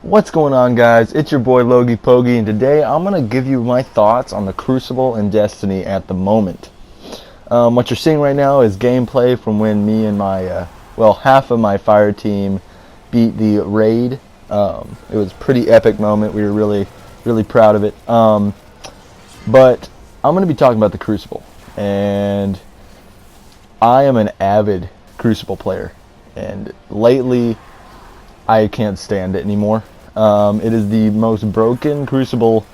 What's going on, guys? It's your boy Logie Pogie, and today I'm going to give you my thoughts on the Crucible and Destiny at the moment. What you're seeing right now is gameplay from when me and my, half of my fire team beat the raid. It was a pretty epic moment. We were really proud of it. But I'm going to be talking about the Crucible, and I am an avid Crucible player, and lately I can't stand it anymore. It is the most broken Crucible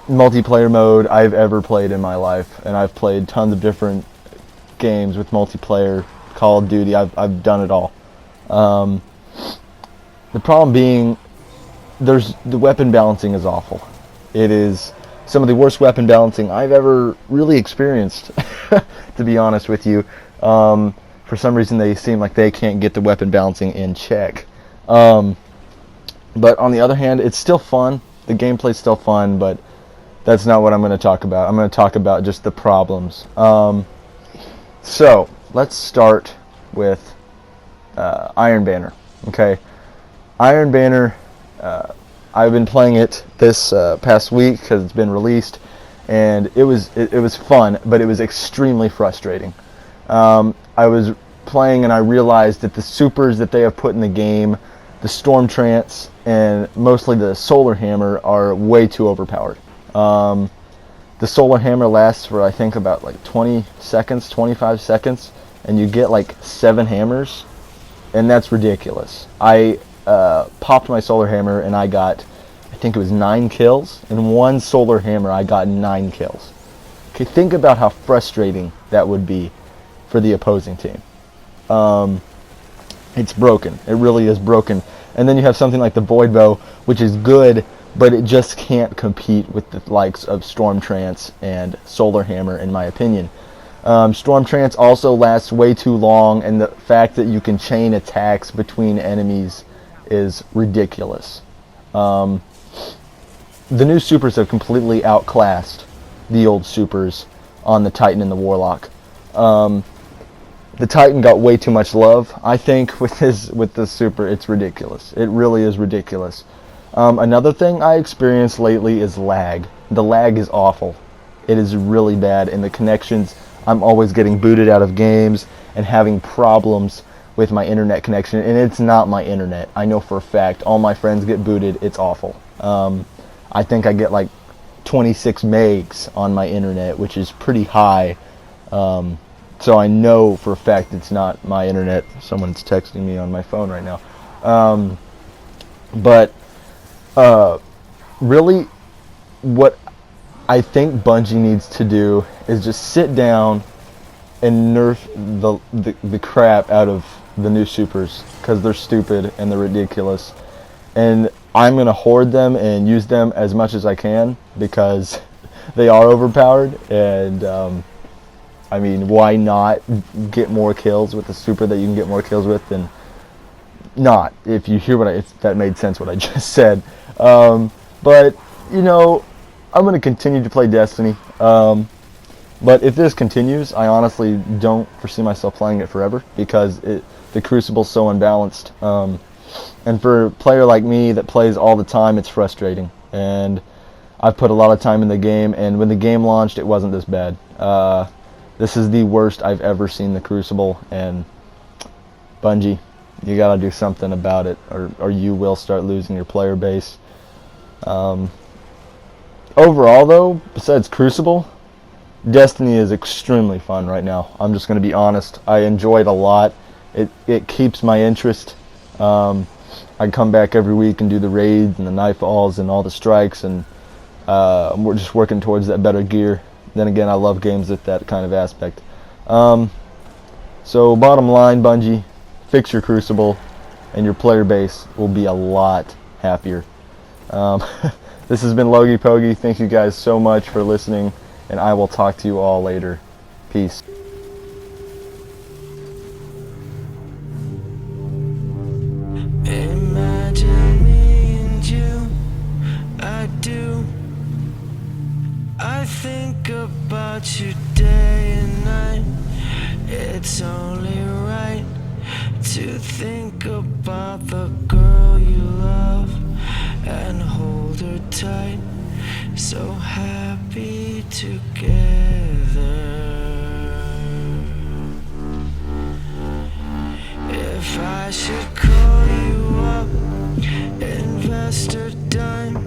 multiplayer mode I've ever played in my life, and I've played tons of different games with multiplayer, Call of Duty. I've done it all. The problem being, the weapon balancing is awful. It is some of the worst weapon balancing I've ever really experienced, to be honest with you. For some reason, they seem like they can't get the weapon balancing in check. But on the other hand, it's still fun. The gameplay's still fun, but that's not what I'm going to talk about. I'm going to talk about just the problems. So let's start with Iron Banner. Okay, Iron Banner. I've been playing it this past week because it's been released, and it was fun, but it was extremely frustrating. I was playing and I realized that the supers that they have put in the game, the Storm Trance and mostly the Solar Hammer, are way too overpowered. The Solar Hammer lasts for I think about like 20 seconds, 25 seconds, and you get like 7 hammers, and that's ridiculous. I popped my Solar Hammer and I got, I think it was 9 kills. In one Solar Hammer I got 9 kills. Okay, think about how frustrating that would be for the opposing team. It's broken. It really is broken. And then you have something like the Void Bow, which is good, but it just can't compete with the likes of Storm Trance and Solar Hammer, in my opinion. Storm Trance also lasts way too long, and the fact that you can chain attacks between enemies is ridiculous. The new supers have completely outclassed the old supers on the Titan and the Warlock. The Titan got way too much love. I think with this super, it's ridiculous. It really is ridiculous. Another thing I experienced lately is lag. The lag is awful. It is really bad, and the connections, I'm always getting booted out of games and having problems with my internet connection, and it's not my internet. I know for a fact. All my friends get booted. It's awful. I think I get like 26 megs on my internet, which is pretty high. So I know for a fact it's not my internet. Someone's texting me on my phone right now. Really, what I think Bungie needs to do is just sit down and nerf the crap out of the new supers, because they're stupid and they're ridiculous. And I'm going to hoard them and use them as much as I can, because they are overpowered. And I mean, why not get more kills with the super that you can get more kills with than not? If you hear if that made sense what I just said. But you know, I'm going to continue to play Destiny. But if this continues, I honestly don't foresee myself playing it forever, because the Crucible's so unbalanced. And for a player like me that plays all the time, it's frustrating. And I've put a lot of time in the game, and when the game launched, it wasn't this bad. This is the worst I've ever seen the Crucible, and Bungie, you gotta do something about it, or you will start losing your player base. Overall though, besides Crucible, Destiny is extremely fun right now. I'm just gonna be honest. I enjoy it a lot. It keeps my interest. I come back every week and do the raids and the nightfalls and all the strikes, and we're just working towards that better gear. Then again, I love games with that kind of aspect. So bottom line, Bungie, fix your Crucible, and your player base will be a lot happier. This has been Logie Pogie. Thank you guys so much for listening, and I will talk to you all later. Peace. Imagine me and you, I do. I think about you day and night. It's only right to think about the girl you love and hold her tight, so happy together. If I should call you up, invest a dime